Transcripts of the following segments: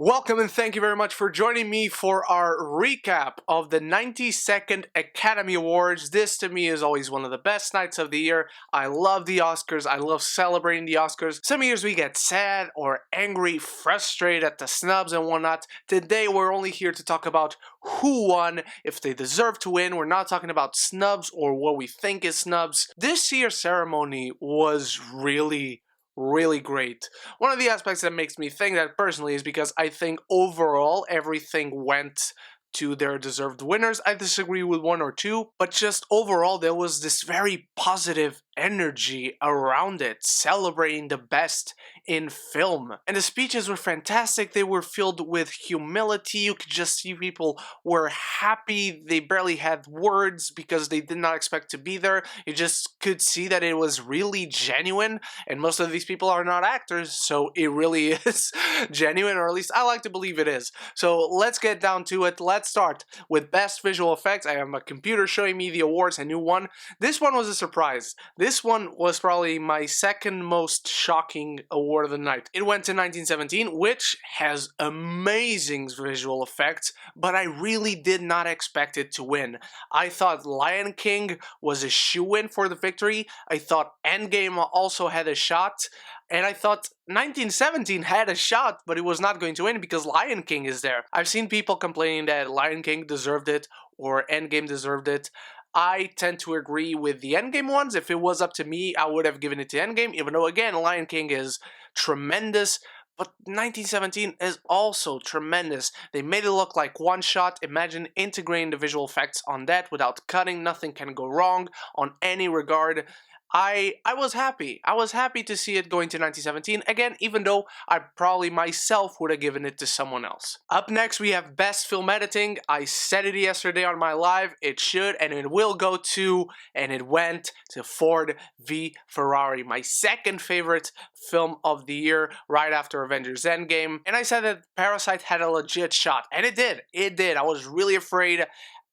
Welcome and thank you very much for joining me for our recap of the 92nd Academy Awards. This to me is always one of the best nights of the year. I love the Oscars. I love celebrating the Oscars. Some years we get sad or angry, frustrated at the snubs and whatnot. Today we're only here to talk about who won, if they deserve to win. We're not talking about snubs or what we think is snubs. This year's ceremony was really great. One of the aspects that makes me think that personally is because I think overall everything went to their deserved winners. I disagree with one or two, but just overall there was this very positive energy around it, celebrating the best in film. And the speeches were fantastic. They were filled with humility. You could just see people were happy. They barely had words because they did not expect to be there. You just could see that it was really genuine, and most of these people are not actors, so it really is genuine, or at least I like to believe it is. So let's get down to it. Let's start with Best Visual Effects. I have my computer showing me the awards, and who won. This one was a surprise. This one was probably my second most shocking award of the night. It went to 1917, which has amazing visual effects, but I really did not expect it to win. I thought Lion King was a shoo-in for the victory. I thought Endgame also had a shot. And I thought 1917 had a shot, but it was not going to win because Lion King is there. I've seen people complaining that Lion King deserved it or Endgame deserved it. I tend to agree with the Endgame ones. If it was up to me, I would have given it to Endgame, even though, again, Lion King is tremendous. But 1917 is also tremendous. They made it look like one shot. Imagine integrating the visual effects on that without cutting. Nothing can go wrong on any regard. I was happy. I was happy to see it going to 1917, again, even though I probably myself would have given it to someone else. Up next, we have Best Film Editing. I said it yesterday on my live. It should and it will go to, and it went to Ford v Ferrari, my second favorite film of the year, right after Avengers Endgame. And I said that Parasite had a legit shot, and it did. It did. I was really afraid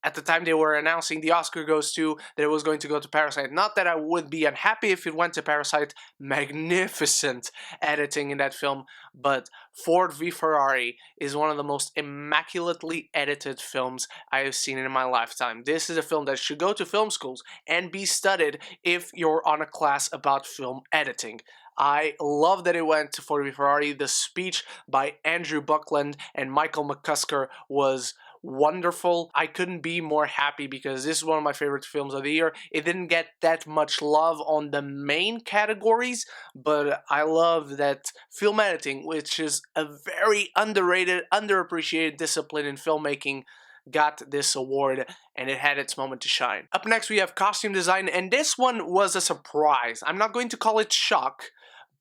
at the time they were announcing the Oscar goes to, that it was going to go to Parasite. Not that I would be unhappy if it went to Parasite. Magnificent editing in that film. But Ford v Ferrari is one of the most immaculately edited films I have seen in my lifetime. This is a film that should go to film schools and be studied if you're on a class about film editing. I love that it went to Ford v Ferrari. The speech by Andrew Buckland and Michael McCusker was wonderful. I couldn't be more happy because this is one of my favorite films of the year. It didn't get that much love on the main categories, but I love that film editing, which is a very underrated, underappreciated discipline in filmmaking, got this award, and it had its moment to shine. Up next, we have costume design, and this one was a surprise. I'm not going to call it shock,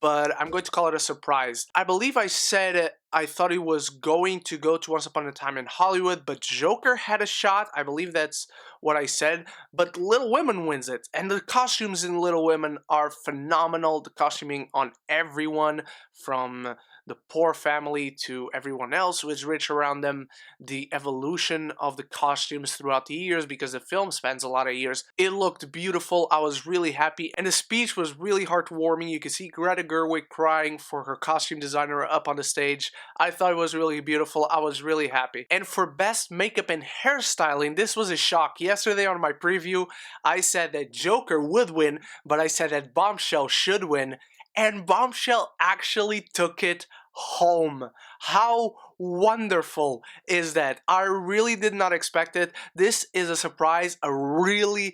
but I'm going to call it a surprise. I believe I said I thought it was going to go to Once Upon a Time in Hollywood, but Joker had a shot. I believe that's what I said. But Little Women wins it, and the costumes in Little Women are phenomenal. The costuming on everyone, from the poor family to everyone else who is rich around them, the evolution of the costumes throughout the years, because the film spans a lot of years. It looked beautiful. I was really happy, and the speech was really heartwarming. You could see Greta Gerwig crying for her costume designer up on the stage. I thought it was really beautiful. I was really happy. And for Best Makeup and Hairstyling, this was a shock. Yesterday on my preview, I said that Joker would win, but I said that Bombshell should win, and Bombshell actually took it home. How wonderful is that? I really did not expect it. This is a surprise, a really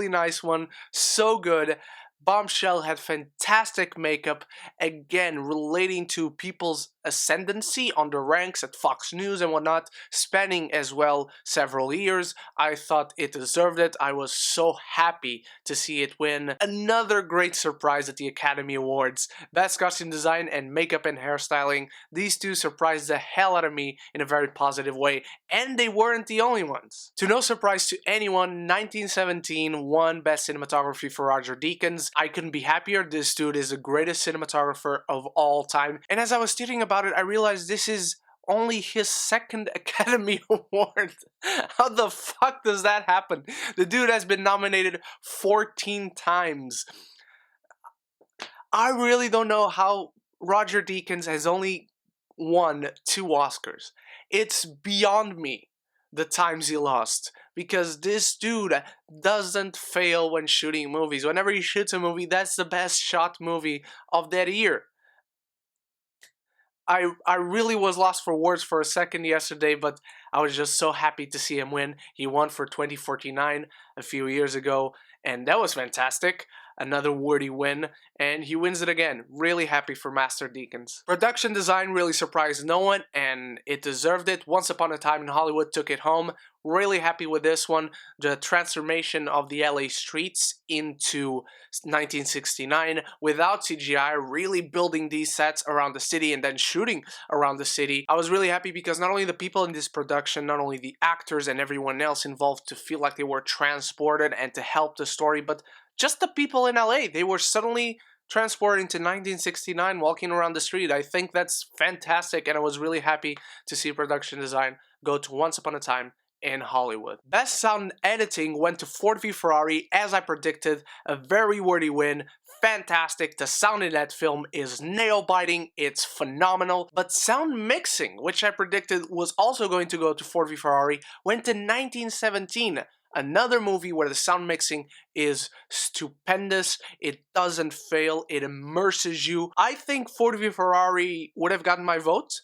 nice one. So good. Bombshell had fantastic makeup, again relating to people's ascendancy on the ranks at Fox News and whatnot, spanning as well several years. I thought it deserved it. I was so happy to see it win. Another great surprise at the Academy Awards. Best Costume Design and Makeup and Hairstyling. These two surprised the hell out of me in a very positive way, and they weren't the only ones. To no surprise to anyone, 1917 won Best Cinematography for Roger Deakins. I couldn't be happier. This dude is the greatest cinematographer of all time. And as I was thinking about it, I realized this is only his second Academy Award. How the fuck does that happen? The dude has been nominated 14 times. I really don't know how Roger Deakins has only won 2 Oscars. It's beyond me the times he lost, because this dude doesn't fail when shooting movies. Whenever he shoots a movie, that's the best shot movie of that year. I really was lost for words for a second yesterday, but I was just so happy to see him win. He won for 2049 a few years ago, and that was fantastic. Another worthy win, and he wins it again. Really happy for Master Deacons. Production design really surprised no one, and it deserved it. Once Upon a Time in Hollywood took it home. Really happy with this one. The transformation of the LA streets into 1969 without CGI, really building these sets around the city and then shooting around the city. I was really happy because not only the people in this production, not only the actors and everyone else involved to feel like they were transported and to help the story, but just the people in LA. They were suddenly transported into 1969 walking around the street. I think that's fantastic, and I was really happy to see production design go to Once Upon a Time in Hollywood. Best sound editing went to Ford v Ferrari, as I predicted. A very worthy win. Fantastic. The sound in that film is nail-biting. It's phenomenal. But sound mixing, which I predicted was also going to go to Ford v Ferrari, went to 1917. Another movie where the sound mixing is stupendous. It doesn't fail. It immerses you. I think Ford v Ferrari would have gotten my vote,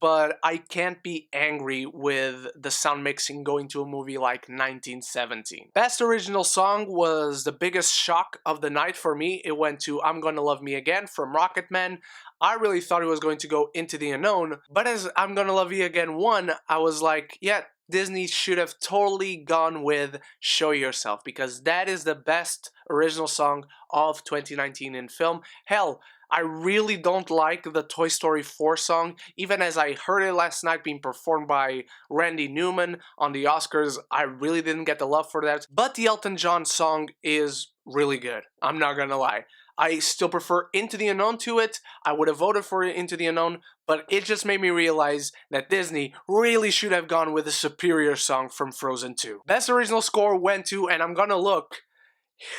but I can't be angry with the sound mixing going to a movie like 1917. Best original song was the biggest shock of the night for me. It went to I'm Gonna Love Me Again from Rocketman. I really thought it was going to go Into the Unknown, but as I'm Gonna Love You Again won, I was like, yeah, Disney should have totally gone with Show Yourself, because that is the best original song of 2019 in film. Hell, I really don't like the Toy Story 4 song. Even as I heard it last night being performed by Randy Newman on the Oscars, I really didn't get the love for that. But the Elton John song is really good. I'm not gonna lie. I still prefer Into the Unknown to it. I would have voted for Into the Unknown, but it just made me realize that Disney really should have gone with a superior song from Frozen 2. Best original score went to, and I'm gonna look,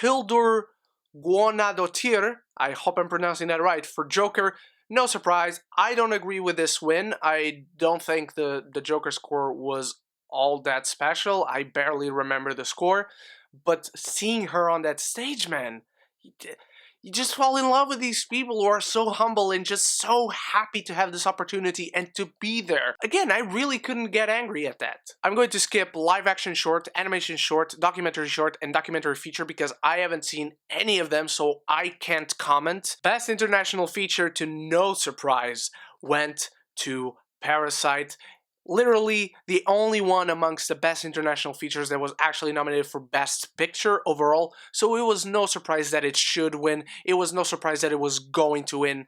Hildur Guðnadóttir, I hope I'm pronouncing that right, for Joker. No surprise, I don't agree with this win. I don't think the Joker score was all that special. I barely remember the score, but seeing her on that stage, man, you just fall in love with these people who are so humble and just so happy to have this opportunity and to be there. Again, I really couldn't get angry at that. I'm going to skip live action short, animation short, documentary short, and documentary feature because I haven't seen any of them, so I can't comment. Best international feature, to no surprise, went to Parasite. Literally the only one amongst the best international features that was actually nominated for Best Picture overall, so it was no surprise that it should win. It was no surprise that it was going to win.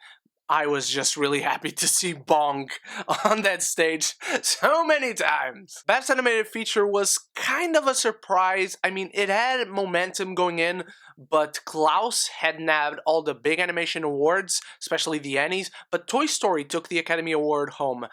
I was just really happy to see Bong on that stage so many times. Best Animated Feature was kind of a surprise. I mean, it had momentum going in, but Klaus had nabbed all the big animation awards, especially the Annies, but Toy Story took the Academy Award home.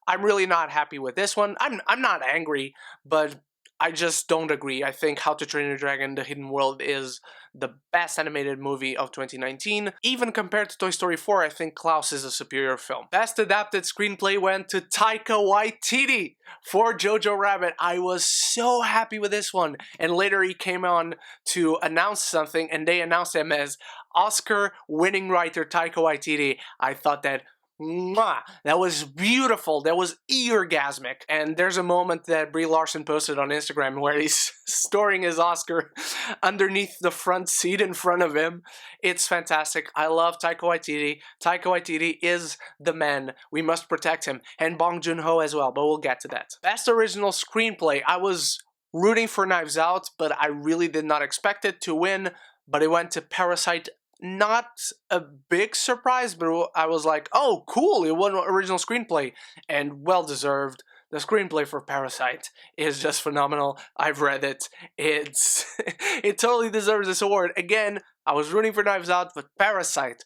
I'm really not happy with this one. I'm not angry, but I just don't agree. I think How to Train Your Dragon: The Hidden World is the best animated movie of 2019. Even compared to Toy Story 4, I think Klaus is a superior film. Best Adapted Screenplay went to Taika Waititi for Jojo Rabbit. I was so happy with this one. And later he came on to announce something, and they announced him as Oscar-winning writer Taika Waititi. I thought that, mwah, that was beautiful. That was orgasmic. And there's a moment that Brie Larson posted on Instagram where he's storing his Oscar underneath the front seat in front of him. It's fantastic. I love Taika Waititi. Taika Waititi is the man. We must protect him. And Bong Joon-ho as well, but we'll get to that. Best Original Screenplay. I was rooting for Knives Out, but I really did not expect it to win. But it went to Parasite. Not a big surprise, but I was like, oh, cool, it won original screenplay, and well deserved. The screenplay for Parasite is just phenomenal. I've read it. It totally deserves this award. Again, I was rooting for Knives Out, but Parasite,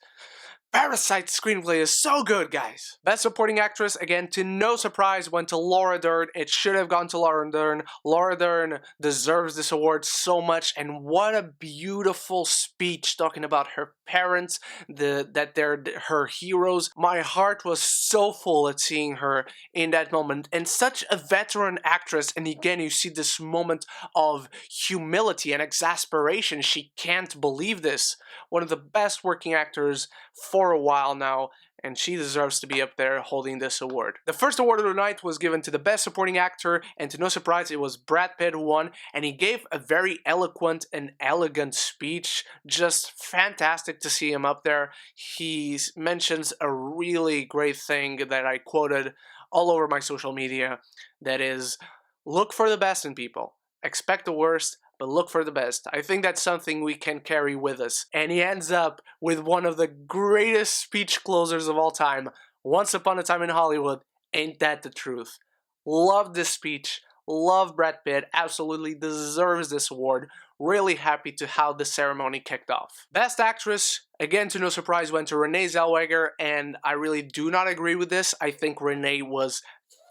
Parasite's screenplay is so good, guys. Best Supporting Actress, again, to no surprise, went to Laura Dern. It should have gone to Laura Dern. Laura Dern deserves this award so much, and what a beautiful speech talking about her parents, that they're her heroes. My heart was so full at seeing her in that moment, and such a veteran actress, and again, you see this moment of humility and exasperation. She can't believe this. One of the best working actors for a while now, and she deserves to be up there holding this award. The first award of the night was given to the Best Supporting Actor, and to no surprise, it was Brad Pitt who won, and he gave a very eloquent and elegant speech. Just fantastic to see him up there. He mentions a really great thing that I quoted all over my social media, that is, look for the best in people. Expect the worst, but look for the best. I think that's something we can carry with us. And he ends up with one of the greatest speech closers of all time. Once upon a time in Hollywood, ain't that the truth? Love this speech. Love Brad Pitt. Absolutely deserves this award. Really happy to how the ceremony kicked off. Best Actress, again to no surprise, went to Renee Zellweger, and I really do not agree with this. I think Renee was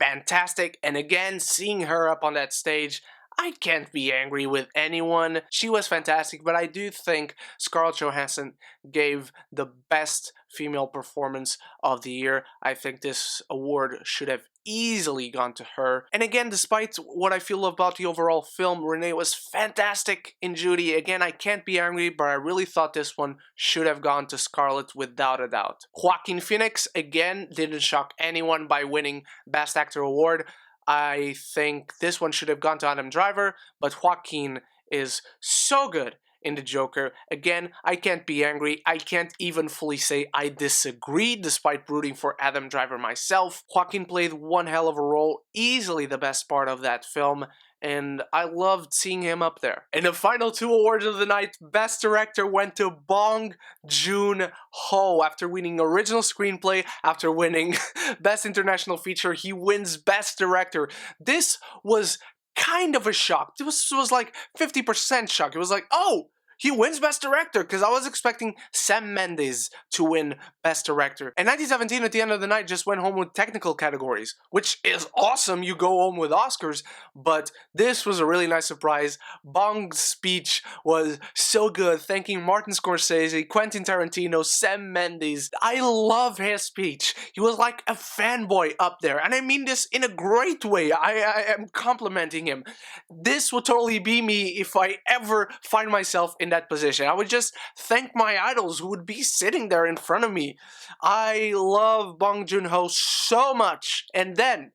fantastic, and again, seeing her up on that stage, I can't be angry with anyone. She was fantastic, but I do think Scarlett Johansson gave the best female performance of the year. I think this award should have easily gone to her. And again, despite what I feel about the overall film, Renee was fantastic in Judy. Again, I can't be angry, but I really thought this one should have gone to Scarlett without a doubt. Joaquin Phoenix, again, didn't shock anyone by winning Best Actor award. I think this one should have gone to Adam Driver, but Joaquin is so good in The Joker. Again, I can't be angry. I can't even fully say I disagree, despite rooting for Adam Driver myself. Joaquin played one hell of a role, easily the best part of that film, and I loved seeing him up there. And the final two awards of the night, Best Director went to Bong Joon-ho. After winning Original Screenplay, after winning Best International Feature, he wins Best Director. This was kind of a shock. This was like 50% shock. It was like, oh, he wins Best Director, because I was expecting Sam Mendes to win Best Director. And 1917 at the end of the night just went home with technical categories, which is awesome. You go home with Oscars, but this was a really nice surprise. Bong's speech was so good, thanking Martin Scorsese, Quentin Tarantino, Sam Mendes. I love his speech. He was like a fanboy up there, and I mean this in a great way. I am complimenting him. This would totally be me if I ever find myself in that position. I would just thank my idols who would be sitting there in front of me. I love Bong Joon-ho so much. And then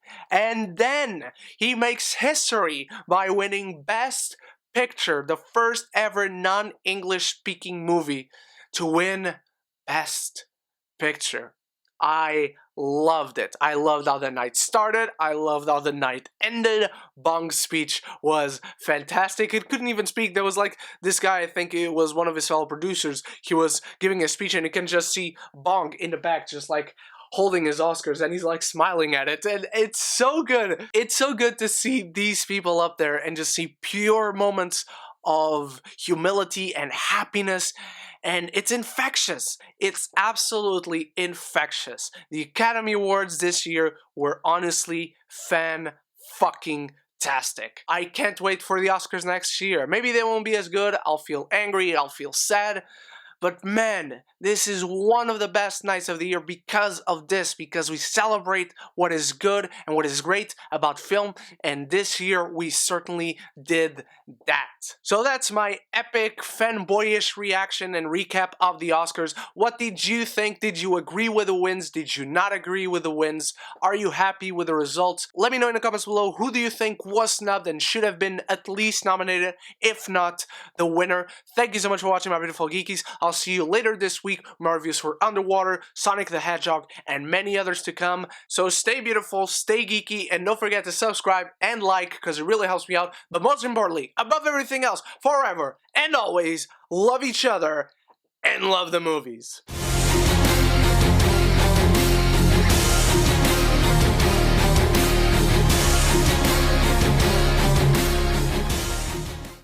he makes history by winning Best Picture, the first ever non-English speaking movie to win Best Picture. I loved it. I loved how the night started. I loved how the night ended. Bong's speech was fantastic. It couldn't even speak. There was like this guy, I think it was one of his fellow producers. He was giving a speech and you can just see Bong in the back just like holding his Oscars, and he's like smiling at it, and it's so good. It's so good to see these people up there and just see pure moments of humility and happiness, and it's infectious. It's absolutely infectious. The Academy Awards this year were honestly fan-fucking-tastic. I can't wait for the Oscars next year. Maybe they won't be as good. I'll feel angry, I'll feel sad. But man, this is one of the best nights of the year because of this, because we celebrate what is good and what is great about film, and this year we certainly did that. So that's my epic fanboyish reaction and recap of the Oscars. What did you think? Did you agree with the wins? Did you not agree with the wins? Are you happy with the results? Let me know in the comments below, who do you think was snubbed and should have been at least nominated, if not the winner? Thank you so much for watching, my beautiful geekies. I'll see you later this week with my reviews for Underwater, Sonic the Hedgehog, and many others to come. So stay beautiful, stay geeky, and don't forget to subscribe and like, because it really helps me out. But most importantly, above everything else, forever and always, love each other and love the movies.